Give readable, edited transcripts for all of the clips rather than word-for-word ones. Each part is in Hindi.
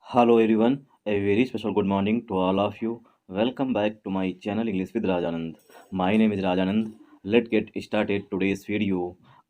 Hello everyone, a very special good morning to all of you. Welcome back to my channel English with Rajanand. My name is Rajanand. Let's get started today's video.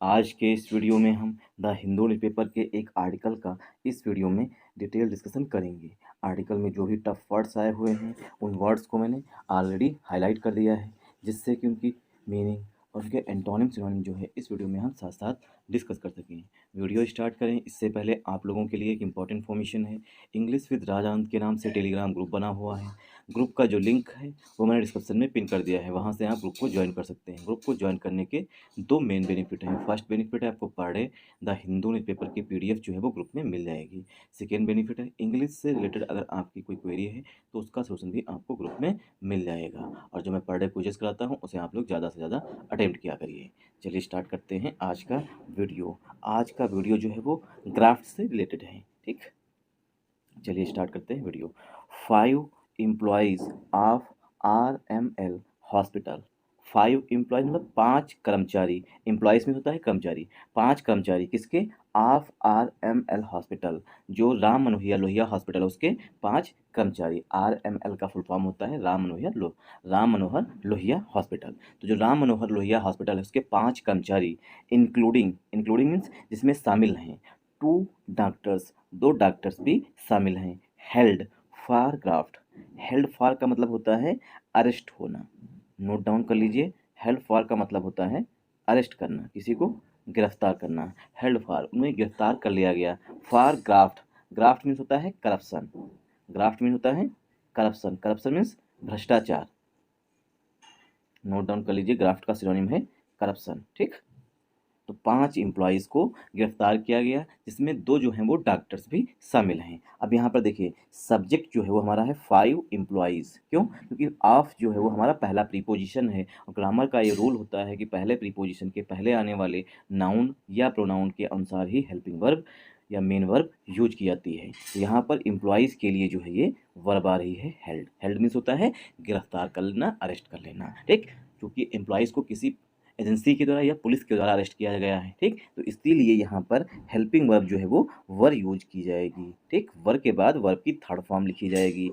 आज के इस वीडियो में हम द हिंदू न्यूज़पेपर के एक आर्टिकल का इस वीडियो में डिटेल डिस्कशन करेंगे। आर्टिकल में जो भी टफ वर्ड्स आए हुए हैं उन वर्ड्स को मैंने ऑलरेडी हाईलाइट कर दिया है, जिससे कि उनकी मीनिंग और उसके एंटोनिम सिनोनिम जो है इस वीडियो में हम साथ साथ डिस्कस कर सकें। वीडियो स्टार्ट करें इससे पहले आप लोगों के लिए एक इम्पॉर्टेंट इन्फॉर्मेशन है। इंग्लिश विद राजानंद के नाम से टेलीग्राम ग्रुप बना हुआ है। ग्रुप का जो लिंक है वो मैंने डिस्क्रिप्शन में पिन कर दिया है, वहाँ से आप ग्रुप को ज्वाइन कर सकते हैं। ग्रुप को ज्वाइन करने के दो मेन बेनिफिट हैं। फर्स्ट बेनिफिट है आपको per day the Hindu newspaper की PDF जो है वो ग्रुप में मिल जाएगी। सेकेंड बेनिफिट है इंग्लिश से रिलेटेड अगर आपकी कोई क्वेरी है तो उसका सोल्यूशन भी आपको ग्रुप में मिल जाएगा। और जो मैं पर डे क्विजेस कराता हूँ उसे आप लोग ज़्यादा से ज़्यादा अटेम्प्ट किया करिए। चलिए स्टार्ट करते हैं आज का वीडियो। आज का वीडियो जो है वो ग्राफ्ट से रिलेटेड है। ठीक, चलिए स्टार्ट करते हैं video. 5 employees of RML hospital. 5 employees मतलब 5 कर्मचारी। एम्प्लॉयज़ में होता है कर्मचारी। 5 कर्मचारी किसके? ऑफ RML हॉस्पिटल, जो राम मनोहर लोहिया हॉस्पिटल है उसके 5 कर्मचारी। RML का फुल फॉर्म होता है राम मनोहर लोहिया हॉस्पिटल। तो जो राम मनोहर लोहिया हॉस्पिटल है उसके 5 कर्मचारी, इंक्लूडिंग मीन्स जिसमें शामिल हैं 2 डॉक्टर्स, 2 डॉक्टर्स भी शामिल हैं। Held for graft. Held for का मतलब होता है अरेस्ट होना। नोट डाउन कर लीजिए। हेल्ड फॉर का मतलब होता है अरेस्ट करना, किसी को गिरफ्तार करना। हेल्ड फॉर, उन्हें गिरफ्तार कर लिया गया। फॉर ग्राफ्ट, ग्राफ्ट मीन्स होता है करप्शन। ग्राफ्ट मीन्स होता है करप्शन। करप्शन मीन्स भ्रष्टाचार। नोट डाउन कर लीजिए, ग्राफ्ट का सिनोनिम है करप्शन। ठीक, तो 5 एम्प्लॉयज़ को गिरफ्तार किया गया, जिसमें 2 जो हैं वो डॉक्टर्स भी शामिल हैं। अब यहाँ पर देखिए सब्जेक्ट जो है वो हमारा है 5 एम्प्लॉयज़। क्यों? क्योंकि ऑफ जो है वो हमारा पहला प्रीपोजिशन है और ग्रामर का ये रूल होता है कि पहले प्रीपोजिशन के पहले आने वाले नाउन या प्रोनाउन के अनुसार ही हेल्पिंग वर्ब या मेन वर्ब यूज की जाती है। तो यहाँ पर एम्प्लॉयज़ के लिए जो है ये वर्ब आ रही है हेल्ड। हेल्ड मीन्स होता है गिरफ्तार कर लेना, अरेस्ट कर लेना। ठीक, क्योंकि एम्प्लॉयज़ को किसी एजेंसी के द्वारा या पुलिस के द्वारा अरेस्ट किया गया है। ठीक, तो इसीलिए यहाँ पर हेल्पिंग वर्ब जो है वो वर यूज की जाएगी। ठीक, वर के बाद वर्ब की थर्ड फॉर्म लिखी जाएगी।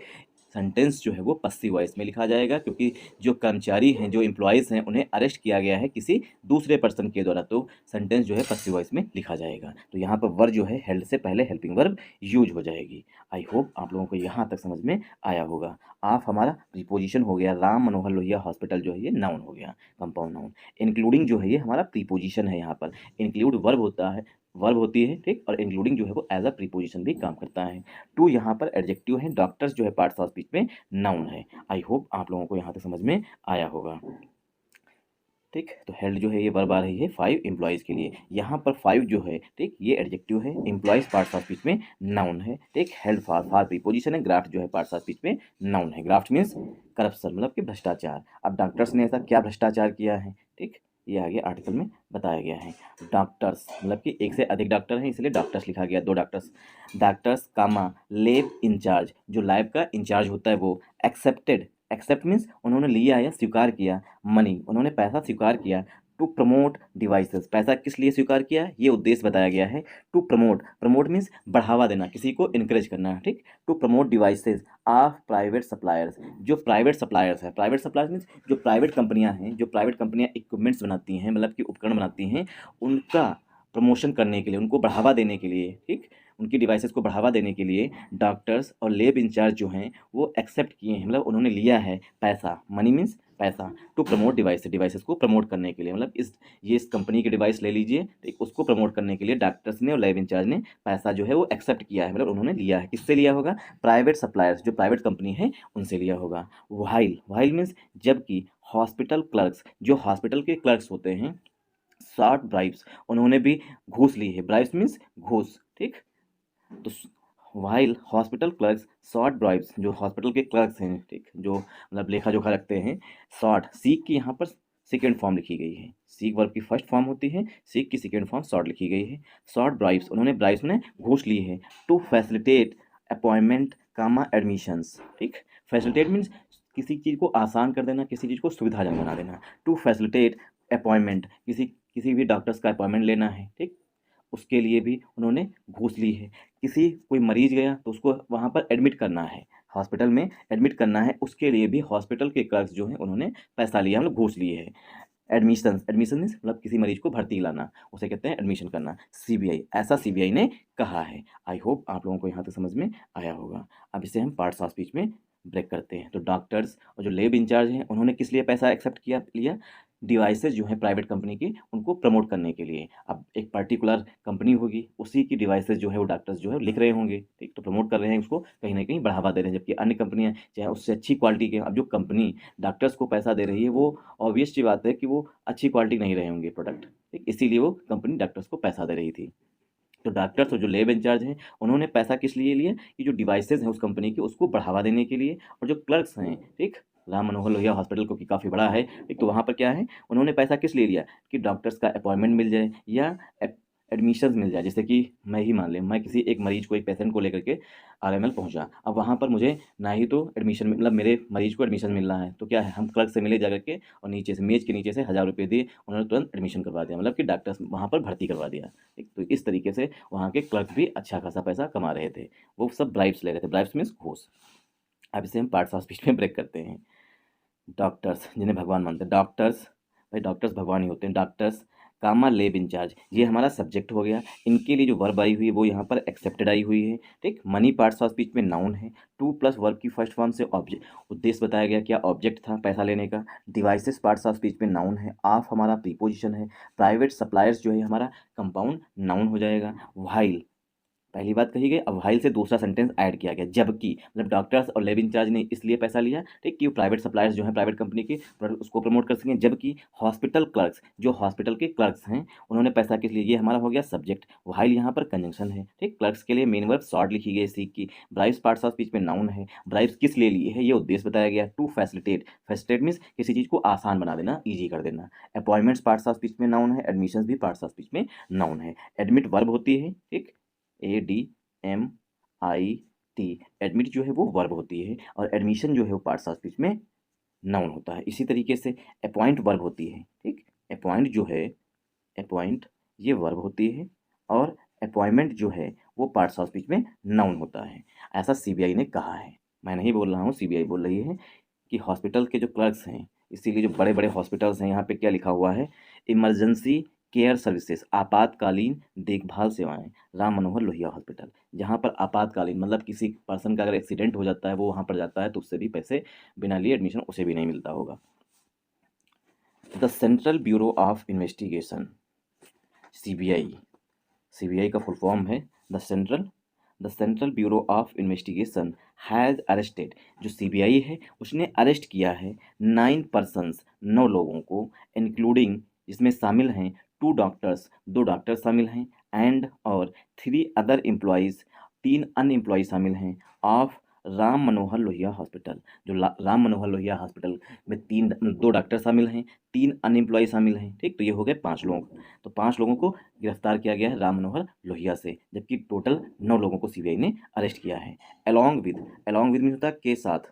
सेंटेंस जो है वो पस्सिव वॉइस में लिखा जाएगा, क्योंकि जो कर्मचारी हैं, जो एम्प्लॉयज़ हैं, उन्हें अरेस्ट किया गया है किसी दूसरे पर्सन के द्वारा, तो सेंटेंस जो है पस्सिव वॉइस में लिखा जाएगा। तो यहाँ पर वर जो है हेल्ड से पहले हेल्पिंग वर्ब यूज हो जाएगी। आई होप आप लोगों को यहाँ तक समझ में आया होगा। ऑफ हमारा प्रीपोजिशन हो गया, राम मनोहर लोहिया हॉस्पिटल जो है ये नाउन हो गया, कंपाउंड नाउन। इंक्लूडिंग जो है ये हमारा प्रीपोजिशन है। यहाँ पर इंक्लूड वर्ब होता है, वर्ब होती है। ठीक, और इंक्लूडिंग जो है वो एज अ प्रीपोजिशन भी काम करता है। टू यहाँ पर एडजेक्टिव है, डॉक्टर्स जो है पार्ट्स ऑफ स्पीच में नाउन है। आई होप आप लोगों को यहाँ तक समझ में आया होगा। ठीक, तो हेल्ड जो है ये वर्ब आ रही है 5 एम्प्लॉयज़ के लिए। यहाँ पर 5 जो है, ठीक, ये एडजेक्टिव है, एम्प्लॉयज़ पार्ट्स ऑफ स्पीच में नाउन है। ठीक, हेल्ड फॉर प्रीपोजिशन है, ग्राफ्ट जो है पार्ट्स ऑफ स्पीच में नाउन है। ग्राफ्ट मीन्स करप्शन, मतलब कि भ्रष्टाचार। अब डॉक्टर्स ने ऐसा क्या भ्रष्टाचार किया है? ठीक, ये आगे आर्टिकल में बताया गया है। डॉक्टर्स मतलब कि एक से अधिक डॉक्टर हैं, इसलिए डॉक्टर्स लिखा गया, 2 डॉक्टर्स। डॉक्टर्स कामा लैब इंचार्ज, जो लैब का इंचार्ज होता है वो एक्सेप्टेड, एक्सेप्ट मीन्स उन्होंने लिया या स्वीकार किया, मनी उन्होंने पैसा स्वीकार किया। टू प्रमोट डिवाइसेस, पैसा किस लिए स्वीकार किया ये उद्देश्य बताया गया है। टू प्रमोट, प्रमोट मीन्स बढ़ावा देना, किसी को इनकरेज करना। ठीक, to promote devices of private suppliers, जो प्राइवेट सप्लायर्स है, प्राइवेट सप्लायर्स मीन्स जो प्राइवेट कंपनियां हैं, जो प्राइवेट कंपनियां इक्विपमेंट्स बनाती हैं, मतलब कि उपकरण बनाती हैं, उनका प्रमोशन करने के लिए, उनको बढ़ावा देने के लिए, ठीक, उनकी डिवाइसेस को बढ़ावा देने के लिए डॉक्टर्स और लैब इंचार्ज जो हैं वो एक्सेप्ट किए हैं, मतलब उन्होंने लिया है पैसा, मनी मीन्स पैसा, टू प्रमोट डिवाइस, डिवाइसेस को प्रमोट करने के लिए, मतलब इस कंपनी की डिवाइस ले लीजिए, ठीक, उसको प्रमोट करने के लिए डॉक्टर्स ने और लैब इंचार्ज ने पैसा जो है वो एक्सेप्ट किया है, मतलब उन्होंने लिया है। किससे लिया होगा? प्राइवेट सप्लायर्स, जो प्राइवेट कंपनी है उनसे लिया होगा। वाइल, वाइल मीन्स जबकि, हॉस्पिटल क्लर्क्स, जो हॉस्पिटल के क्लर्क्स होते हैं, शॉर्ट ब्राइब्स, उन्होंने भी घूस ली है। ब्राइब्स मीन्स घूस। ठीक, तो while hospital clerks short bribes, जो हॉस्पिटल के क्लर्क्स हैं, ठीक, जो मतलब लेखा जोखा रखते हैं, शॉर्ट, सीक की यहाँ पर सेकेंड फॉर्म लिखी गई है, सीक वर्ब की फर्स्ट फॉर्म होती है, सीक की सेकेंड फॉर्म शॉर्ट लिखी गई है। शॉर्ट ब्राइब्स, उन्होंने ब्राइब्स में घूस ली है। To facilitate appointment comma admissions. ठीक, फैसिलिटेट मीन्स किसी चीज़ को आसान कर देना, किसी चीज़ को सुविधाजनक बना देना। टू फैसिलिटेट अपॉइंटमेंट, किसी किसी भी डॉक्टर्स का अपॉइंटमेंट लेना है, ठीक, उसके लिए भी उन्होंने घूस ली है। किसी कोई मरीज गया तो उसको वहाँ पर एडमिट करना है, हॉस्पिटल में एडमिट करना है, उसके लिए भी हॉस्पिटल के क्लर्क्स जो हैं उन्होंने पैसा लिया, मतलब घूस लिए है। एडमिशन एडमिशन मीन्स मतलब किसी मरीज को भर्ती लाना, उसे कहते हैं एडमिशन करना। सीबीआई, ऐसा सीबीआई ने कहा है। आई होप आप लोगों को यहाँ तक समझ में आया होगा। अब इसे हम पार्ट्स ऑफ स्पीच में ब्रेक करते हैं। तो डॉक्टर्स और जो लैब इंचार्ज हैं उन्होंने किस लिए पैसा एक्सेप्ट किया लिया? डिवाइसेस जो है प्राइवेट कंपनी की, उनको प्रमोट करने के लिए। अब एक पर्टिकुलर कंपनी होगी, उसी की डिवाइसेस जो है वो डॉक्टर्स जो है लिख रहे होंगे, ठीक, तो प्रमोट कर रहे हैं, उसको कहीं ना कहीं बढ़ावा दे रहे हैं। जबकि अन्य कंपनियां चाहे उससे अच्छी क्वालिटी के, अब जो कंपनी डॉक्टर्स को पैसा दे रही है वो ऑब्वियस सी बात है कि वो अच्छी क्वालिटी नहीं रहे होंगे प्रोडक्ट, ठीक, इसीलिए वो कंपनी डॉक्टर्स को पैसा दे रही थी। तो डॉक्टर्स और जो लैब इंचार्ज हैं उन्होंने पैसा किस लिए लिया? कि जो डिवाइसेज हैं उस कंपनी की उसको बढ़ावा देने के लिए। और जो क्लर्क्स हैं, ठीक, राम मनोहर लोहिया हॉस्पिटल को कि काफ़ी बड़ा है, ठीक, तो वहाँ पर क्या है, उन्होंने पैसा किस लिए लिया? कि डॉक्टर्स का अपॉइंटमेंट मिल जाए या एडमिशन मिल जाए। जैसे कि मैं ही मान लें, मैं किसी एक मरीज को, एक पेशेंट को लेकर के आरएमएल पहुंचा, अब वहाँ पर मुझे ना ही तो एडमिशन, मतलब मेरे मरीज को एडमिशन मिल रहा है, तो क्या है, हम क्लर्क से मिले जाकर के और नीचे से, मेज के नीचे से 1000 रुपये दिए, उन्होंने तुरंत एडमिशन करवा दिया, मतलब कि डॉक्टर्स वहाँ पर भर्ती करवा दिया। ठीक, तो इस तरीके से वहाँ के क्लर्क भी अच्छा खासा पैसा कमा रहे थे। वो सब ब्राइब्स ले रहे थे, ब्राइब्स मीन्स घूस। अब इसे हम पार्ट्स ऑफ स्पीच में ब्रेक करते हैं। डॉक्टर्स जिन्हें भगवान मानते हैं, डॉक्टर्स, भाई डॉक्टर्स भगवान ही होते हैं। डॉक्टर्स कामा लेब इंचार्ज, ये हमारा सब्जेक्ट हो गया। इनके लिए जो वर्ब आई हुई है वो यहाँ पर एक्सेप्टेड आई हुई है, ठीक। मनी पार्ट्स ऑफ स्पीच में नाउन है। टू प्लस वर्ब की फर्स्ट फॉर्म से ऑब्जेक्ट, उद्देश्य बताया गया, क्या ऑब्जेक्ट था पैसा लेने का। डिवाइसेस पार्ट्स ऑफ स्पीच में नाउन है। ऑफ हमारा प्रीपोजिशन है। प्राइवेट सप्लायर्स जो है हमारा कंपाउंड नाउन हो जाएगा। व्हाइल, पहली बात कही गई, अब व्हाइल से दूसरा सेंटेंस ऐड किया गया, जबकि, मतलब डॉक्टर्स और लैब इंचार्ज ने इसलिए पैसा लिया, ठीक, कि वो प्राइवेट सप्लायर्स जो हैं प्राइवेट कंपनी के उसको प्रमोट कर सकें। जबकि हॉस्पिटल क्लर्क्स, जो हॉस्पिटल के क्लर्क्स हैं, उन्होंने पैसा किस लिए? ये हमारा हो गया सब्जेक्ट। व्हाइल यहाँ पर कंजंक्शन है, ठीक। क्लर्क्स के लिए मेन वर्ब शॉर्ट लिखी गई सीख की। ब्राइब्स पार्ट्स ऑफ स्पीच में नाउन है। ब्राइब्स किस लिए लिए है ये उद्देश्य बताया गया। टू फैसिलिटेट, फैसिलिटेट मीन्स किसी चीज़ को आसान बना देना, ईजी कर देना। अपॉइंटमेंट्स पार्ट्स ऑफ स्पीच में नाउन है। एडमिशंस भी पार्ट्स ऑफ स्पीच में नाउन है। एडमिट वर्ब होती है, ठीक, ADMIT, एडमिट जो है वो वर्ब होती है, और एडमिशन जो है वो पार्ट्स ऑफ स्पीच में नाउन होता है। इसी तरीके से अपॉइंट वर्ब होती है, ठीक। अपॉइंट जो है, अपॉइंट ये वर्ब होती है, और अपॉइंटमेंट जो है वो पार्ट्स ऑफ स्पीच में नाउन होता है। ऐसा सीबीआई ने कहा है, मैं नहीं बोल रहा हूँ, सीबीआई बोल रही है कि हॉस्पिटल के जो क्लर्क्स हैं, इसीलिए जो बड़े बड़े हॉस्पिटल्स हैं, यहाँ पे क्या लिखा हुआ है, इमरजेंसी केयर सर्विसेज, आपातकालीन देखभाल सेवाएं, राम मनोहर लोहिया हॉस्पिटल। जहाँ पर आपातकालीन, मतलब किसी पर्सन का अगर एक्सीडेंट हो जाता है, वो वहाँ पर जाता है, तो उससे भी पैसे बिना लिए एडमिशन उसे भी नहीं मिलता होगा। The central bureau of investigation, CBI, CBI का फुल फॉर्म है the central bureau of investigation has arrested, जो सीबीआई है उसने अरेस्ट किया है 9 पर्सन्स, 9 लोगों को, इंक्लूडिंग, जिसमें शामिल हैं 2 डॉक्टर्स, 2 डॉक्टर शामिल हैं, एंड और 3 अदर एम्प्लॉयज़, 3 अन्य एम्प्लॉय शामिल हैं, ऑफ राम मनोहर लोहिया हॉस्पिटल। जो राम मनोहर लोहिया हॉस्पिटल में 2 डॉक्टर शामिल हैं, 3 अन्य एम्प्लॉय शामिल हैं, ठीक, तो ये हो गए 5 लोग। तो 5 लोगों को गिरफ्तार किया गया है राम मनोहर लोहिया से, जबकि टोटल 9 लोगों को सीबीआई ने अरेस्ट किया है। अलॉन्ग विद में होता है के साथ,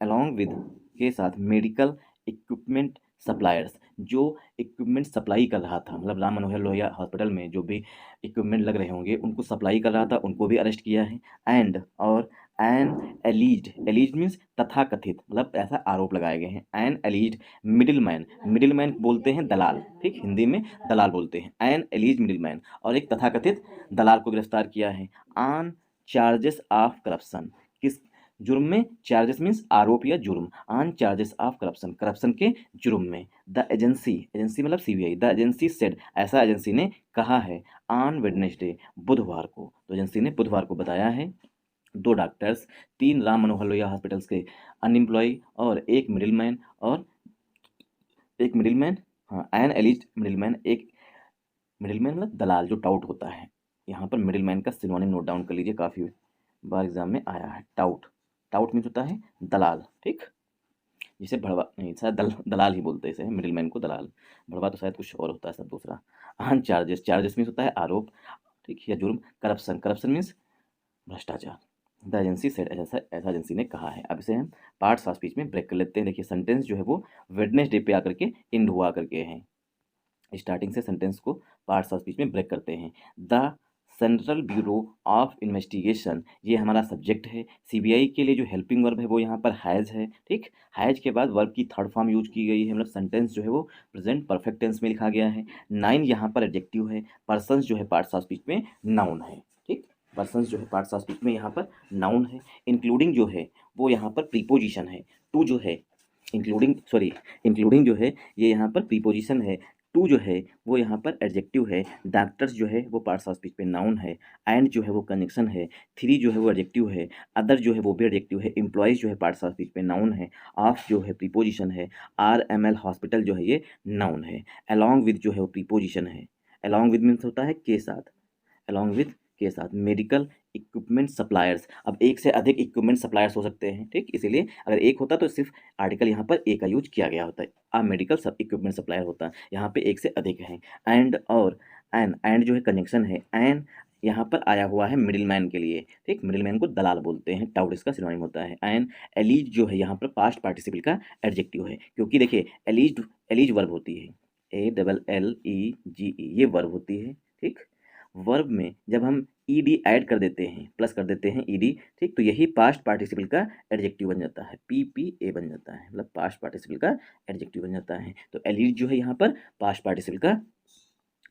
अलॉन्ग विद के साथ मेडिकल इक्विपमेंट सप्लायर्स, जो इक्विपमेंट सप्लाई कर रहा था, मतलब राम मनोहर लोहिया हॉस्पिटल में जो भी इक्विपमेंट लग रहे होंगे उनको सप्लाई कर रहा था, उनको भी अरेस्ट किया है। एंड और एन एलिज्ड मीन्स तथाकथित, मतलब ऐसा आरोप लगाए गए हैं। एन एलिज्ड मिडिल मैन बोलते हैं दलाल, ठीक, हिंदी में दलाल बोलते हैं। एन एलिज्ड मिडिल मैन, और एक तथाकथित दलाल को गिरफ्तार किया है। ऑन चार्जेस ऑफ करप्शन, किस जुर्म में? चार्जेस मीन्स आरोप या जुर्म। On charges of corruption, corruption के जुर्म में। द एजेंसी मतलब सीबीआई, द एजेंसी सेड, ऐसा एजेंसी ने कहा है। ऑन वेडनेसडे, बुधवार को, तो एजेंसी ने बुधवार को बताया है, 2 डॉक्टर्स, 3 राम मनोहर लोहिया हॉस्पिटल्स के अनएम्प्लॉय, और एक मिडिलमैन, हाँ, एन एलिज्ड मिडिलमैन, एक मिडिलमैन मतलब दलाल जो टाउट होता है। यहाँ पर मिडिलमैन का सिनोनिम नोट डाउन कर लीजिए, काफ़ी बार एग्जाम में आया है। टाउट मीन्स होता है दलाल, ठीक, जिसे भड़वा नहीं, शायद दलाल ही बोलते हैं इसे, मिडिलमैन को दलाल, भड़वा तो शायद कुछ और होता है सब दूसरा। ऑन चार्जेस मीन्स होता है आरोप, ठीक, या जुर्म। करप्शन मीन्स भ्रष्टाचार। द एजेंसी सेड, ऐसा एजेंसी ने कहा है। अब इसे हम पार्ट्स ऑफ स्पीच में ब्रेक कर लेते हैं। देखिए सेंटेंस जो है वो वेडनेसडे पे आकर के एंड हुआ करके हैं। स्टार्टिंग से सेंटेंस को पार्ट्स ऑफ स्पीच में ब्रेक करते हैं। The central bureau of investigation, ये हमारा सब्जेक्ट है। सीबीआई के लिए जो हेल्पिंग वर्ब है वो यहाँ पर हैज़ है, ठीक। हैज़ के बाद वर्ब की थर्ड फॉर्म यूज की गई है, मतलब सेंटेंस जो है वो प्रेजेंट परफेक्ट टेंस में लिखा गया है। 9 यहाँ पर एडजेक्टिव है। पर्सन्स जो है पार्ट्स ऑफ स्पीच में नाउन है, ठीक। पर्सन्स जो है पार्ट्स ऑफ स्पीच में यहाँ पर नाउन है। इंक्लूडिंग जो है वो यहाँ पर प्रीपोजिशन है। टू जो है इंक्लूडिंग जो है ये यहाँ पर प्रीपोजिशन है। टू जो है वो यहाँ पर एडजेक्टिव है। डॉक्टर्स जो है वो पार्ट्स ऑफ स्पीच पे नाउन है। एंड जो है वो कंजंक्शन है। थ्री जो है वो एडजेक्टिव है। अदर जो है वो भी एडजेक्टिव है। एम्प्लॉयज़ जो है पार्ट्स ऑफ स्पीच पे नाउन है। ऑफ जो है प्रीपोजिशन है। RML हॉस्पिटल जो है ये नाउन है। अलॉन्ग विद जो है वो प्रीपोजिशन है। अलॉन्ग विद मीन्स होता है के साथ, अलॉन्ग विद के साथ। मेडिकल इक्विपमेंट सप्लायर्स, अब एक से अधिक इक्विपमेंट सप्लायर्स हो सकते हैं, ठीक। इसीलिए अगर एक होता तो सिर्फ आर्टिकल यहाँ पर एक का यूज किया गया होता है। आ मेडिकल सब इक्विपमेंट सप्लायर होता है, यहाँ पे एक से अधिक हैं। एंड और एंड जो है कनेक्शन है। एंड यहाँ पर आया हुआ है मिडिल मैन के लिए, ठीक। मिडिल मैन को दलाल बोलते हैं, टाउट इसका सिनोनिम होता है। एंड एलीज जो है यहाँ पर पास्ट पार्टिसिपल का एडजेक्टिव है, क्योंकि देखिए एलीज वर्ब होती है, ALLEGE ये वर्ब होती है, ठीक। वर्ब में जब हम ईडी ऐड कर देते हैं, प्लस कर देते हैं ईडी, ठीक, तो यही पास्ट पार्टिसिपल का एडजेक्टिव बन जाता है, PPA बन जाता है, मतलब पास्ट पार्टिसिपल का एडजेक्टिव बन जाता है। तो एलिड जो है यहाँ पर पास्ट पार्टिसिपल का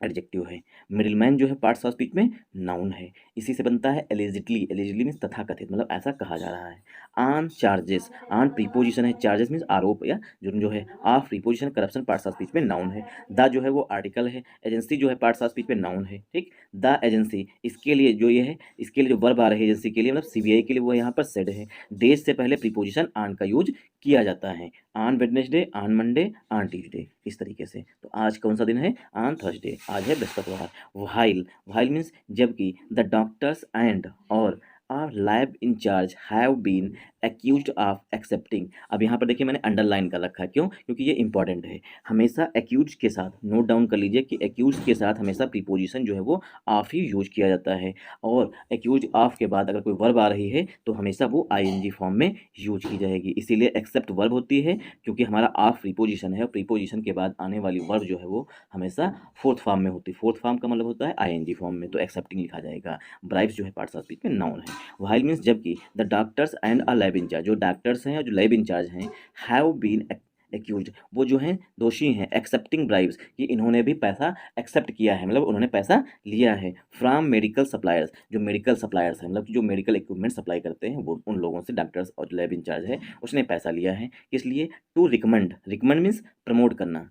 एडजेक्टिव है। मिडिलमैन जो है पार्ट्स ऑफ स्पीच में नाउन है। इसी से बनता है एलिजिटली, एलिजिटली मीन्स तथाकथित, मतलब ऐसा कहा जा रहा है। ऑन चार्जेस, ऑन प्रीपोजिशन है, चार्जेस मीन्स आरोप या जुर्म जो है। Of preposition corruption parts of speech में नाउन है। द जो है वो आर्टिकल है। एजेंसी जो है पार्ट्स ऑफ स्पीच में नाउन है, ठीक। द एजेंसी, इसके लिए जो ये है, इसके लिए जो वर्ब आ रही है एजेंसी के लिए, मतलब सीबीआई के लिए, वो यहाँ पर सेड है। डेज से पहले प्रीपोजिशन ऑन का यूज किया जाता है। On Wednesday, on Monday, on Tuesday, इस तरीके से। तो आज कौन सा दिन है? ऑन थर्सडे, आज है बृहस्पतिवार। व्हाइल मीन्स जबकि द डॉक्टर्स एंड और are lab incharge have been accused of accepting. अब यहाँ पर देखिए मैंने अंडरलाइन कर रखा है, क्यों? क्योंकि ये इंपॉर्टेंट है। हमेशा एक्यूज के साथ नोट डाउन कर लीजिए कि एक्यूज के साथ हमेशा प्रीपोजिशन जो है वो ऑफ ही यूज किया जाता है, और एक्यूज ऑफ के बाद अगर कोई वर्ब आ रही है तो हमेशा वो ING फॉर्म में यूज की जाएगी। इसीलिए एक्सेप्ट वर्ब होती है, क्योंकि हमारा ऑफ प्रीपोजिशन है, और प्रीपोजिशन के बाद आने वाली वर्ब जो है वो हमेशा फोर्थ फॉर्म में होती है। फोर्थ फॉर्म का मतलब होता है ING फॉर्म में, तो एक्सेप्टिंग लिखा जाएगा। ब्राइब्स जो है पार्ट्स ऑफ स्पीच में नाउन है। व्हाइल मीन्स जबकि the doctors and a lab in charge, जो डॉक्टर्स हैं और जो लैब इंचार्ज हैं, हैव बीन एक्यूज्ड, वो जो हैं दोषी हैं, एक्सेप्टिंग ब्राइब्स, कि इन्होंने भी पैसा एक्सेप्ट किया है, मतलब उन्होंने पैसा लिया है। फ्रॉम मेडिकल सप्लायर्स, जो मेडिकल सप्लायर्स हैं, मतलब जो मेडिकल इक्विपमेंट सप्लाई करते हैं, वो उन लोगों से, डॉक्टर्स और जो लैब इंचार्ज है, उसने पैसा लिया है। किस लिए? To recommend, recommend means promote करना,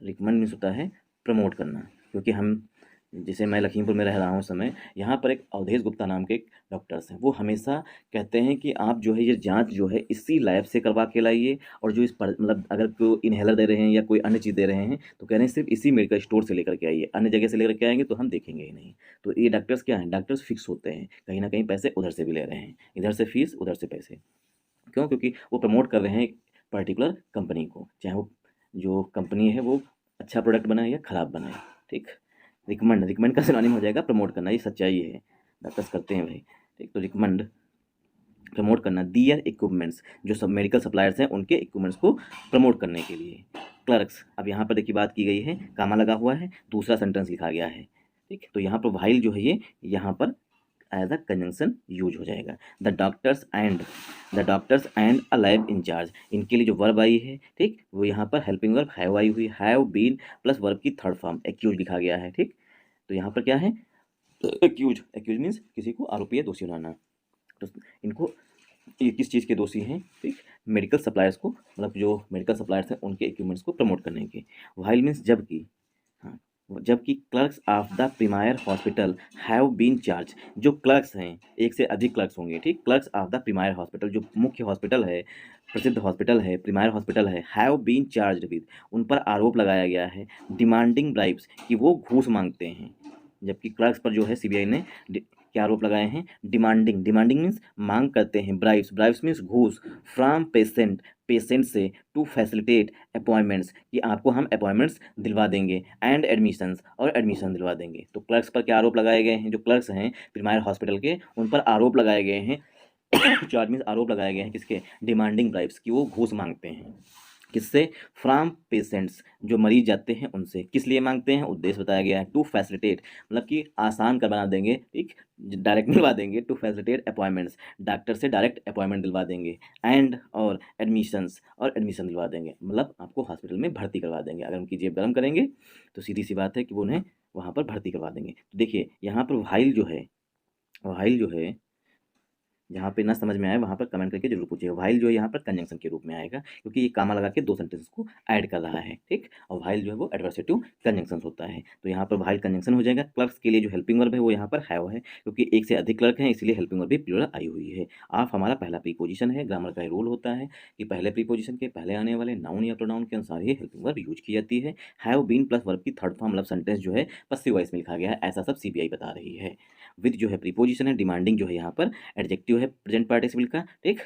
रिकमेंड मीन्स होता है प्रमोट करना। क्योंकि हम, जैसे मैं लखीमपुर में रह रहा हूँ समय, यहाँ पर एक अवधेश गुप्ता नाम के एक डॉक्टर्स हैं, वो हमेशा कहते हैं कि आप जो है ये जांच जो है इसी लैब से करवा के लाइए, और जो इस पर मतलब अगर कोई इन्हेलर दे रहे हैं या कोई अन्य चीज़ दे रहे हैं तो कह रहे हैं सिर्फ इसी मेडिकल स्टोर से लेकर के आइए, अन्य जगह से लेकर के आएंगे तो हम देखेंगे ही नहीं। तो ये डॉक्टर्स क्या हैं? डॉक्टर्स फिक्स होते हैं, कहीं ना कहीं पैसे उधर से भी ले रहे हैं, इधर से फीस उधर से पैसे। क्यों? क्योंकि वो प्रमोट कर रहे हैं एक पर्टिकुलर कंपनी को, चाहे वो जो कंपनी है वो अच्छा प्रोडक्ट बनाए या ख़राब बनाए, ठीक। रिकमेंड का सिनोनिम हो जाएगा प्रमोट करना, ये सच्चाई है, डॉक्टर्स करते हैं भाई, ठीक। तो रिकमेंड प्रमोट करना। दियर इक्विपमेंट्स, जो सब मेडिकल सप्लायर्स हैं उनके इक्विपमेंट्स को प्रमोट करने के लिए। क्लर्क्स, अब यहाँ पर देखिए बात की गई है, कामा लगा हुआ है, दूसरा सेंटेंस लिखा गया है, ठीक। तो यहाँ पर व्हाइल जो है ये यहाँ पर एज अ कंजंक्शन यूज हो जाएगा। The doctors and a lab in charge, इनके लिए जो वर्ब आई है, ठीक, वो यहाँ पर हेल्पिंग वर्ब हैव आई हुई, हैव बीन प्लस वर्ब की थर्ड फॉर्म एक्यूज लिखा गया है, ठीक। तो यहाँ पर क्या है? एक्यूज मीन्स किसी को आरोपी या दोषी बनाना। तो इनको, ये किस चीज़ के दोषी हैं? ठीक, मेडिकल सप्लायर्स को, मतलब जो मेडिकल सप्लायर्स हैं उनके इक्विपमेंट्स को प्रमोट करने के। व्हाइल मीन्स जबकि, हाँ, जबकि clerks of the premier hospital have been charge, जो क्लर्क्स हैं, एक से अधिक क्लर्क्स होंगे, ठीक। Clerks of the premier hospital, जो मुख्य हॉस्पिटल है, प्रसिद्ध हॉस्पिटल है, प्रीमायर हॉस्पिटल है, हैव बीन चार्ज विद, उन पर आरोप लगाया गया है, डिमांडिंग ब्राइब्स, कि वो घूस मांगते हैं। जबकि क्लर्क्स पर जो है सीबीआई ने क्या आरोप लगाए हैं? डिमांडिंग मीन्स मांग करते हैं, ब्राइब्स मीन्स घूस, फ्रॉम पेशेंट से, टू फैसिलिटेट अपॉइंटमेंट्स, कि आपको हम अपॉइंटमेंट्स दिलवा देंगे, एंड एडमिशंस, और एडमिशन दिलवा देंगे। तो क्लर्क्स पर क्या आरोप लगाए गए हैं? जो क्लर्क्स हैं प्रीमायर हॉस्पिटल के, उन पर आरोप लगाए गए हैं चार्ज मीन्स आरोप लगाए गए हैं, किसके? डिमांडिंग ब्राइब्स, कि वो घूस मांगते हैं। किससे? फ्रॉम पेशेंट्स, जो मरीज जाते हैं उनसे। किस लिए मांगते हैं? उद्देश्य बताया गया है। टू फैसिलिटेट, मतलब कि आसान कर बना देंगे, ठीक, डायरेक्ट दिलवा देंगे। टू फैसिलिटेट अपॉइंटमेंट्स, डॉक्टर से डायरेक्ट अपॉइंटमेंट दिलवा देंगे। एंड और एडमिशंस, और एडमिशन दिलवा देंगे, मतलब आपको हॉस्पिटल में भर्ती करवा देंगे। अगर उनकी जेब गर्म करेंगे तो सीधी सी बात है कि वो उन्हें वहाँ पर भर्ती करवा देंगे। तो देखिए यहाँ पर वाइल जो है जहाँ पे ना समझ में आए वहाँ पर कमेंट करके जरूर पूछिएगा। व्हाइल जो है यहाँ पर कंजंक्शन के रूप में आएगा, क्योंकि ये कामा लगा के दो सेंटेंस को ऐड कर रहा है, ठीक। और व्हाइल जो है वो एडवर्सेटिव कंजंक्शन होता है, तो यहाँ पर व्हाइल कंजंक्शन हो जाएगा। क्लर्क्स के लिए जो हेल्पिंग वर्ब है वो यहाँ पर हैव है, क्योंकि एक से अधिक क्लर्क हैं, इसलिए हेल्पिंग वर्ब भी प्लूरल आई हुई है। आप हमारा पहला प्रीपोजिशन है। ग्रामर का रूल होता है कि पहले प्रीपोजिशन के पहले आने वाले नाउन या प्रोनाउन के अनुसार ही हेल्पिंग वर्ब यूज की जाती है। हैव बीन प्लस वर्ब की थर्ड फॉर्म मतलब सेंटेंस जो है पसिव वॉइस में लिखा गया है, ऐसा सब सीबीआई बता रही है। विद जो है प्रीपोजिशन है। डिमांडिंग जो है यहाँ पर एडजेक्टिव है प्रेजेंट पार्टिसिपल का, ठीक।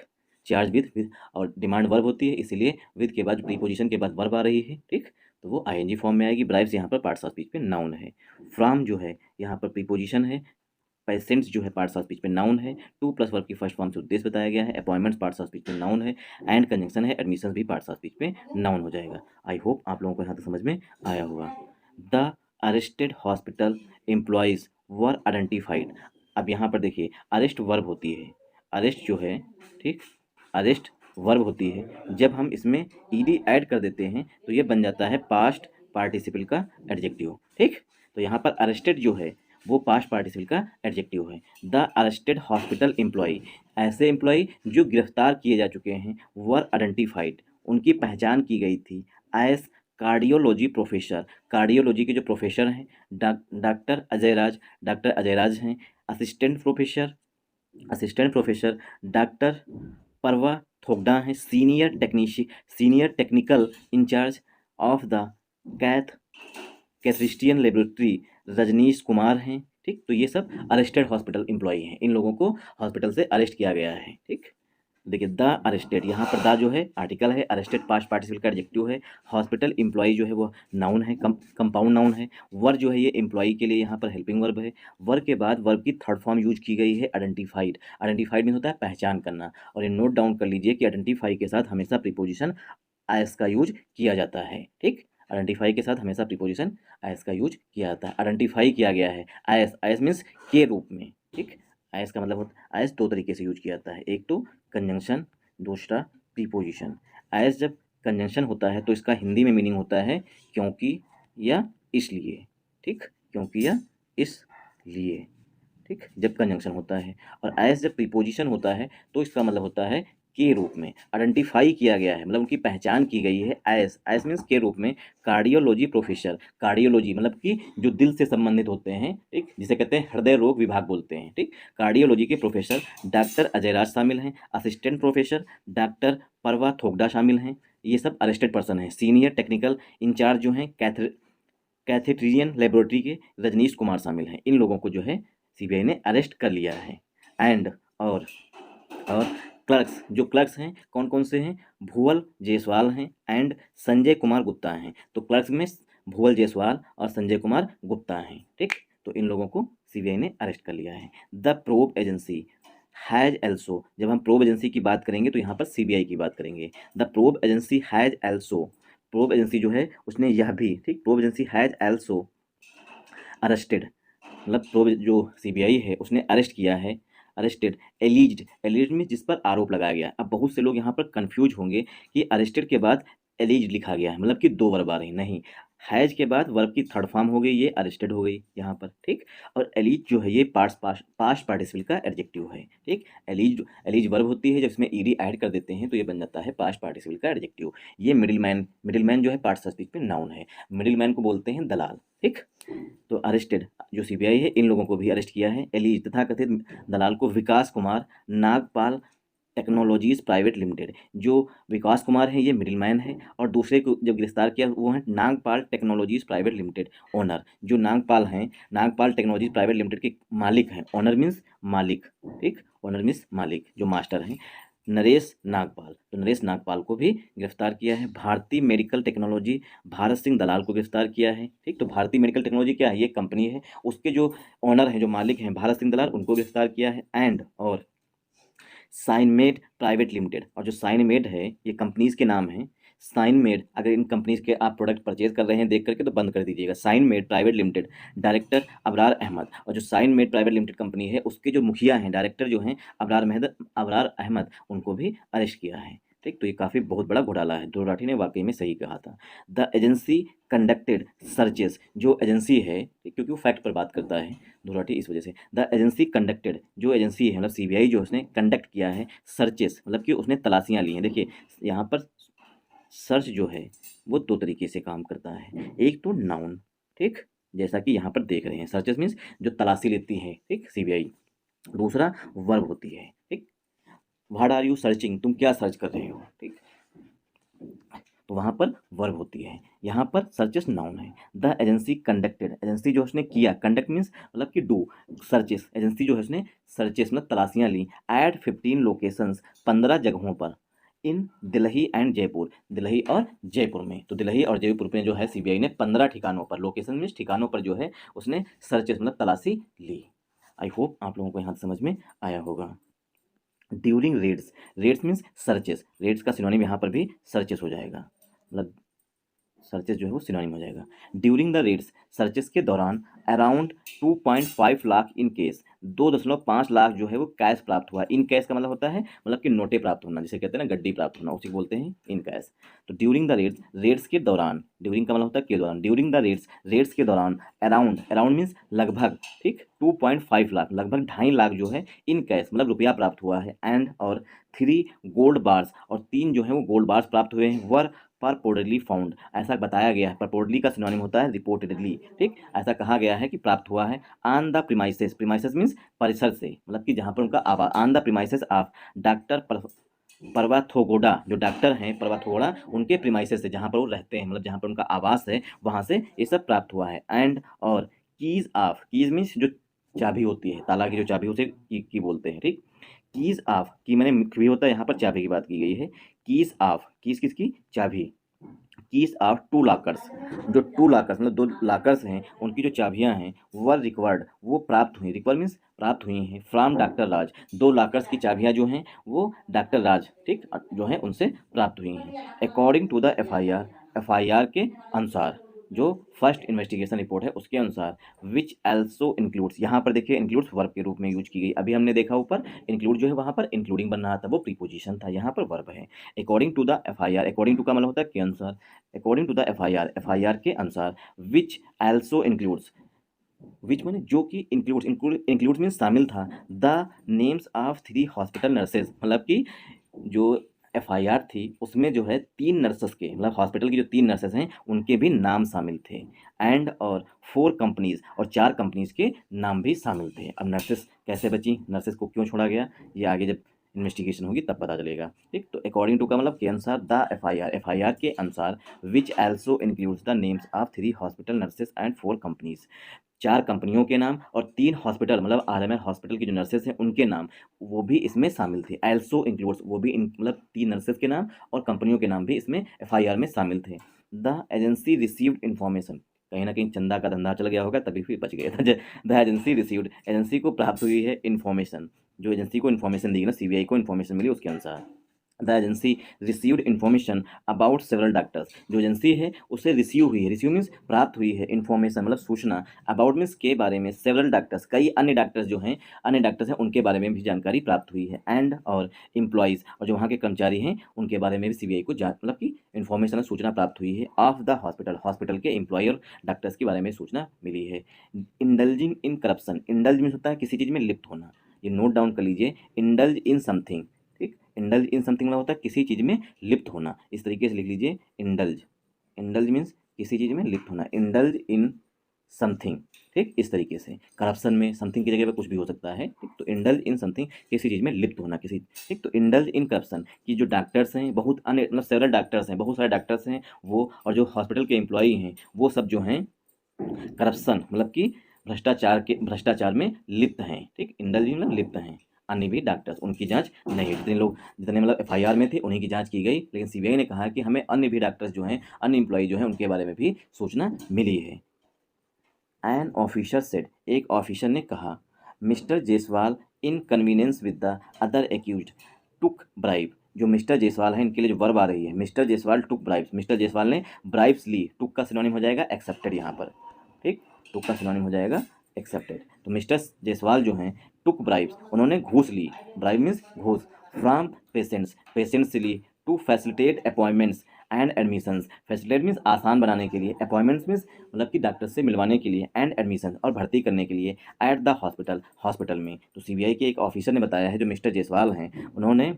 चार्ज विद और डिमांड वर्ब होती है, इसीलिए विद के बाद प्रीपोजिशन के बाद वर्ब आ रही है, ठीक। तो वो आईएनजी फॉर्म में आएगी। ब्राइब्स यहाँ पर पार्ट्स ऑफ स्पीच पे नाउन है। फ्रॉम जो है यहाँ पर प्रीपोजिशन है। पेशेंट्स जो है पार्ट्स ऑफ स्पीच पे नाउन है। टू प्लस वर्ब की फर्स्ट फॉर्म से उद्देश्य बताया गया है। अपॉइंटमेंट्स पार्ट्स ऑफ स्पीच पे नाउन है। एंड कंजंक्शन है। एडमिशन भी पार्ट्स ऑफ स्पीच पे नाउन हो जाएगा। आई होप आप लोगों को यहाँ तक समझ में आया होगा। The arrested hospital employees were identified. अब यहाँ पर देखिए अरेस्ट वर्ब होती है, अरेस्ट जो है, ठीक, अरेस्ट वर्ब होती है। जब हम इसमें ईडी ऐड कर देते हैं तो ये बन जाता है पास्ट पार्टिसिपल का एडजेक्टिव, ठीक। तो यहाँ पर अरेस्टेड जो है वो पास्ट पार्टिसिपल का एडजेक्टिव है। द अरेस्टेड हॉस्पिटल एम्प्लॉय, ऐसे एम्प्लॉय जो गिरफ्तार किए जा चुके हैं, वर आइडेंटिफाइड, उनकी पहचान की गई थी। एज कार्डियोलॉजी प्रोफेसर, कार्डियोलॉजी के जो प्रोफेसर हैं डॉक्टर अजय राज हैं। असिस्टेंट प्रोफेसर डॉक्टर परवा थोगडा हैं। Senior technical incharge of the cath catheterization laboratory Rajneesh Kumar हैं, ठीक। तो ये सब अरेस्टेड हॉस्पिटल एम्प्लॉई हैं, इन लोगों को हॉस्पिटल से अरेस्ट किया गया है, ठीक। देखिए द अरेस्टेड, यहाँ पर द जो है आर्टिकल है, अरेस्टेड पास्ट पार्टिसिपल का एडजेक्टिव है। हॉस्पिटल एम्प्लॉई जो है वो नाउन है, कंपाउंड नाउन है। वर्ब जो है ये एम्प्लॉई के लिए यहाँ पर हेल्पिंग वर्ब है। वर्ब के बाद वर्ब की थर्ड फॉर्म यूज की गई है आइडेंटिफाइड। आइडेंटिफाइड में होता है पहचान करना, और ये नोट डाउन कर लीजिए कि आइडेंटिफाई के साथ हमेशा प्रीपोजिशन एस का यूज किया जाता है, ठीक। आइडेंटिफाई के साथ हमेशा प्रीपोजिशन एस का यूज किया जाता है। आइडेंटिफाई किया गया है एस, एस मीन्स के रूप में, ठीक। एस का मतलब होता है एस दो तरीके से यूज किया जाता है, एक तो कंजंक्शन, दूसरा प्रीपोजिशन। एस जब कंजंक्शन होता है तो इसका हिंदी में मीनिंग होता है क्योंकि या इसलिए, ठीक, क्योंकि या इसलिए, ठीक, जब कंजंक्शन होता है। और एस जब प्रीपोजिशन होता है तो इसका मतलब होता है के रूप में। आइडेंटिफाई किया गया है मतलब उनकी पहचान की गई है एस, एस मीन्स के रूप में। कार्डियोलॉजी प्रोफेसर, कार्डियोलॉजी मतलब कि जो दिल से संबंधित होते हैं, ठीक, जिसे कहते हैं हृदय रोग विभाग बोलते हैं, ठीक। कार्डियोलॉजी के प्रोफेसर डॉक्टर अजय राज शामिल हैं। असिस्टेंट प्रोफेसर डॉक्टर परवा थोगडा शामिल हैं। ये सब अरेस्टेड पर्सन हैं। सीनियर टेक्निकल इंचार्ज जो हैं कैथेट्रियन लेबोरेटरी के रजनीश कुमार शामिल हैं। इन लोगों को जो है सीबीआई ने अरेस्ट कर लिया है। एंड और क्लर्क्स, जो क्लर्क्स हैं कौन कौन से हैं? भुवल जायसवाल हैं एंड संजय कुमार गुप्ता हैं। तो क्लर्क्स में भुवल जायसवाल और संजय कुमार गुप्ता हैं, ठीक। तो इन लोगों को सीबीआई ने अरेस्ट कर लिया है। The probe agency has also, जब हम प्रोब एजेंसी की बात करेंगे तो यहाँ पर सीबीआई की बात करेंगे। The probe agency has also, probe agency जो है उसने यह भी, ठीक, probe agency has also arrested, मतलब प्रोब जो सीबीआई है उसने अरेस्ट किया है। अरेस्टेड एलिज्ड, एलिज्ड में जिस पर आरोप लगाया गया। अब बहुत से लोग यहाँ पर कंफ्यूज होंगे कि अरेस्टेड के बाद एलिज्ड लिखा गया है मतलब कि दो वर्ब आ रही, नहीं। हैज के बाद वर्ब की थर्ड फॉर्म हो गई, ये अरेस्टेड हो गई यहाँ पर, ठीक। और एलिज जो है ये पास्ट पार्टिसिपल का एडजेक्टिव है, ठीक। एलिज वर्ब होती है, जब इसमें ईडी ऐड कर देते हैं तो ये बन जाता है पास्ट पार्टिसिपल का एडजेक्टिव। ये मिडिल मैन जो है पार्ट्स ऑफ स्पीच पे नाउन है। मिडिल मैन को बोलते हैं दलाल, ठीक। तो अरेस्टेड जो सीबीआई है इन लोगों को भी अरेस्ट किया है। एलिज तथा कथित दलाल को Vikas Kumar Nagpal technologies private limited, जो विकास कुमार है ये मिडिल मैन है, और दूसरे को जब गिरफ्तार किया वो है Nagpal technologies private limited owner. जो नागपाल हैं, नागपाल टेक्नोलॉजीज प्राइवेट लिमिटेड के मालिक हैं। ओनर मीन्स मालिक, ठीक, ओनर मीन्स मालिक, जो मास्टर हैं नरेश नागपाल। तो नरेश नागपाल को भी गिरफ्तार किया है। भारतीय मेडिकल टेक्नोलॉजी भारत सिंह दलाल को गिरफ्तार किया है, ठीक। तो भारतीय मेडिकल टेक्नोलॉजी क्या है? ये कंपनी है, उसके जो ओनर हैं, जो मालिक हैं भारत सिंह दलाल, उनको गिरफ्तार किया है। एंड और साइनमेड प्राइवेट लिमिटेड, और जो साइनमेड है ये कंपनीज के नाम हैं। साइन मेड, अगर इन कंपनीज के आप प्रोडक्ट परचेज कर रहे हैं देख करके तो बंद कर दीजिएगा। Sign Made private limited director Abrar Ahmed, और जो Sign Made private limited company है उसके जो मुखिया हैं, डायरेक्टर जो हैं अबरार अहमद, उनको भी अरेस्ट किया है। ठीक, तो ये काफ़ी बहुत बड़ा घोटाला है। ध्रुव राठी ने वाकई में सही कहा था। द एजेंसी कंडक्टेड सर्चेस, जो एजेंसी है, क्योंकि वो फैक्ट पर बात करता है ध्रुव राठी, इस वजह से द एजेंसी कंडक्टेड, जो एजेंसी है मतलब सीबीआई जो उसने कंडक्ट किया है सर्चेस, मतलब कि उसने तलाशियां ली हैं। देखिए यहाँ पर सर्च जो है वो दो तरीके से काम करता है। एक तो नाउन, ठीक, जैसा कि यहाँ पर देख रहे हैं, सर्चेस मीन्स जो तलाशी लेती है, ठीक, सीबीआई। दूसरा वर्ब होती है, ठीक, व्हाट आर यू सर्चिंग, तुम क्या सर्च कर रहे हो, ठीक, तो वहाँ पर वर्ब होती है। यहाँ पर सर्चेस नाउन है। द एजेंसी कंडक्टेड, एजेंसी जो उसने किया, कंडक्ट मीन्स मतलब कि डू, सर्चेस, एजेंसी जो है उसने सर्चेस मतलब तलाशियाँ ली एट 15 लोकेशंस, 15 जगहों पर, इन दिल्ली एंड जयपुर, दिल्ली और जयपुर में। तो दिल्ली और जयपुर में जो है सीबीआई ने 15 ठिकानों पर, लोकेशन मीन्स ठिकानों पर जो है उसने सर्चेस मतलब तलाशी ली। आई होप आप लोगों को यहाँ समझ में आया होगा। During raids, raids means searches, raids का सिनोनिम यहाँ पर भी सर्चेस हो जाएगा, मतलब सर्चेस जो है वो सिनोनिम हो जाएगा। ड्यूरिंग द रेड्स, सर्चेस के दौरान around 2.5 lakh in case, 2.5 lakh जो है वो कैश प्राप्त हुआ। इन कैश का मतलब होता है मतलब कि नोटे प्राप्त होना, जिसे कहते हैं ना गड्डी प्राप्त होना, उसी को बोलते हैं इन कैश। तो ड्यूरिंग द रेड्स, रेड्स के दौरान, ड्यूरिंग का मतलब होता है के दौरान, ड्यूरिंग द रेड्स, रेड्स के दौरान अराउंड, अराउंड मीन्स लगभग, ठीक, 2.5 लाख, लगभग 2.5 लाख जो है इन कैश मतलब रुपया प्राप्त हुआ है। एंड और 3 गोल्ड बार्स, और 3 जो है वो गोल्ड बार्स प्राप्त हुए हैं। वर परपोर्टली फाउंड, ऐसा बताया गया है, परपोर्टली का सिनोनिम होता है रिपोर्टेडली, ठीक, ऐसा कहा गया है कि प्राप्त हुआ है। On the premises, premises means परिसर से, मतलब कि जहाँ पर उनका आवास, on the premises of doctor परवाथोगोडा, जो डॉक्टर हैं परवाथोगोडा, उनके प्रीमाइसेस से, जहाँ पर वो रहते हैं मतलब जहाँ पर उनका आवास है, वहाँ से ये सब प्राप्त हुआ है। एंड और कीज ऑफ, कीज मीन्स जो चाबी होती है, ताला की जो चाबी उसे की बोलते हैं, ठीक। कीज ऑफ, की मैंने भी होता है, यहाँ पर चाबी की बात की गई है। कीज ऑफ, कीज किसकी, चाबी, कीज ऑफ 2 लॉकर्स, जो 2 लॉकर्स मतलब 2 लॉकर्स हैं, उनकी जो चाबियां हैं वर रिक्वर्ड, वो प्राप्त हुई, रिक्वर्ड मीन्स प्राप्त हुई हैं फ्रॉम डॉक्टर राज, 2 लॉकर्स की चाबियां जो हैं वो डॉक्टर राज, ठीक, जो हैं उनसे प्राप्त हुई हैं। According to the FIR, FIR के अनुसार, जो फर्स्ट इन्वेस्टिगेशन रिपोर्ट है उसके अनुसार, विच एल्सो इंक्लूड्स, यहाँ पर देखिए इंक्लूड्स वर्ब के रूप में यूज की गई। अभी हमने देखा ऊपर इंक्लूड जो है वहाँ पर इंक्लूडिंग बन रहा था, वो प्रीपोजिशन था, यहाँ पर वर्ब है। According to the FIR, according to का मतलब होता है के अनुसार, according to the FIR, FIR के अनुसार, विच एल्सो इंक्लूड्स, विच मैंने जो कि इंक्लूड्स, इंक्लूड्स मीन शामिल था, the names of 3 hospital nurses, मतलब कि जो एफआईआर थी उसमें जो है 3 नर्सेस के, मतलब हॉस्पिटल की जो 3 नर्सेस हैं उनके भी नाम शामिल थे। एंड और 4 कंपनीज, और 4 कंपनीज के नाम भी शामिल थे। अब नर्सेस कैसे बची, नर्सेस को क्यों छोड़ा गया, ये आगे जब इन्वेस्टिगेशन होगी तब पता चलेगा, ठीक। तो अकॉर्डिंग टू का मतलब के अनुसार, द एफआईआर, एफआईआर के अनुसार, which also includes the names of 3 hospital nurses and 4 companies, 4 कंपनियों के नाम और 3 हॉस्पिटल मतलब आरएमएल हॉस्पिटल की जो नर्सेस हैं उनके नाम, वो भी इसमें शामिल थे। एल्सो इंक्लूड्स, वो भी मतलब 3 नर्सेस के नाम और कंपनियों के नाम भी इसमें एफआईआर में शामिल थे। द एजेंसी रिसीव्ड इन्फॉर्मेशन, कहीं ना कहीं चंदा का धंधा चल गया होगा तभी फिर बच गया था। द एजेंसी रिसीव्ड, एजेंसी को प्राप्त हुई है इन्फॉर्मेशन, जो एजेंसी को इन्फॉर्मेशन दी ना, सीबीआई को इन्फॉर्मेशन मिली उसके अनुसार। The agency received information about several doctors, जो एजेंसी है उससे रिसीव हुई है, रिसीव मीन्स प्राप्त हुई है, इन्फॉर्मेशन मतलब सूचना, अबाउट मीन्स के बारे में, सेवरल डॉक्टर्स कई अन्य डॉक्टर्स जो हैं, अन्य डॉक्टर्स हैं उनके बारे में भी जानकारी प्राप्त हुई है। एंड और एम्प्लॉयज़, और जो वहाँ के कर्मचारी हैं उनके बारे में भी सीबीआई को मतलब कि इन्फॉर्मेशन सूचना प्राप्त हुई है। ऑफ द हॉस्पिटल, हॉस्पिटल के एम्प्लॉय और डॉक्टर्स के बारे में सूचना मिली है। Indulging in corruption, indulge means होता है किसी चीज़ में लिप्त होना, ये नोट डाउन कर लीजिए, इंडल्ज इन समथिंग, ठीक, इंडल्ज इन समथिंग में होता है किसी चीज़ में लिप्त होना, इस तरीके से लिख लीजिए इंडल्ज, इंडल्ज मीन्स किसी चीज़ में लिप्त होना, इंडल्ज इन समथिंग, ठीक, इस तरीके से। करप्शन में समथिंग की जगह पे कुछ भी हो सकता है, ठीक, तो इंडल्ज इन समथिंग किसी चीज़ में लिप्त होना, किसी, ठीक, तो इंडल्ज इन करप्शन की जो डॉक्टर्स हैं, बहुत अन्य मतलब सेवरल डॉक्टर्स हैं, बहुत सारे डॉक्टर्स हैं वो, और जो हॉस्पिटल के एम्प्लॉई हैं वो सब जो हैं करप्शन मतलब कि भ्रष्टाचार में लिप्त हैं, ठीक, इंडल्ज मतलब लिप्त हैं। अन्य भी डॉक्टर्स, उनकी जांच नहीं हुई, जितने लोग, जितने मतलब एफआईआर में थे उन्हीं की जांच की गई, लेकिन सीबीआई ने कहा कि हमें अन्य भी डॉक्टर्स जो हैं, अन्य एम्प्लॉय जो हैं उनके बारे में भी सूचना मिली है। एन ऑफिसर सेड, एक ऑफिसर ने कहा, mister Jaiswal in convenience with the other accused took bribe, जो मिस्टर जायसवाल हैं इनके लिए जो वर्ब आ रही है, मिस्टर जायसवाल टुक ब्राइब्स, मिस्टर जायसवाल ने ब्राइब्स ली, टुक का सिनोनिम हो जाएगा एक्सेप्टेड यहाँ पर, ठीक, टुक का सिनोनिम हो जाएगा एक्सेप्टेड। तो मिस्टर जायसवाल जो हैं टुक ब्राइब्स, उन्होंने घूस ली, ब्राइब मीन्स घूस, फ्रॉम पेशेंट्स, पेशेंट्स से ली, to facilitate appointments and admissions, facilitate means आसान बनाने के लिए, अपॉइंटमेंट्स मीन्स मतलब कि डॉक्टर से मिलवाने के लिए, एंड एडमिशन और भर्ती करने के लिए, एट द हॉस्पिटल, हॉस्पिटल में। तो सीबीआई के एक ऑफिसर ने बताया है जो मिस्टर जायसवाल हैं, उन्होंने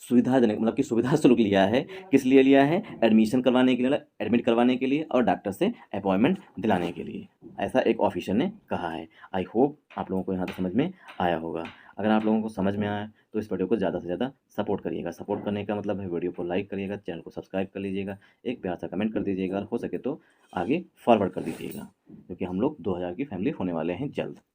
सुविधाजनक मतलब कि सुविधा शुल्क लिया है, किस लिए लिया है, एडमिशन करवाने के लिए, एडमिट करवाने के लिए और डॉक्टर से अपॉइंटमेंट दिलाने के लिए, ऐसा एक ऑफिसर ने कहा है। आई होप आप लोगों को यहाँ तक समझ में आया होगा। अगर आप लोगों को समझ में आया तो इस वीडियो को ज़्यादा से ज़्यादा सपोर्ट करिएगा। सपोर्ट करने का मतलब है वीडियो को लाइक करिएगा, चैनल को सब्सक्राइब कर लीजिएगा, एक प्यार सा कमेंट कर दीजिएगा और हो सके तो आगे फॉरवर्ड कर दीजिएगा, क्योंकि हम लोग 2000 की फैमिली होने वाले हैं जल्द।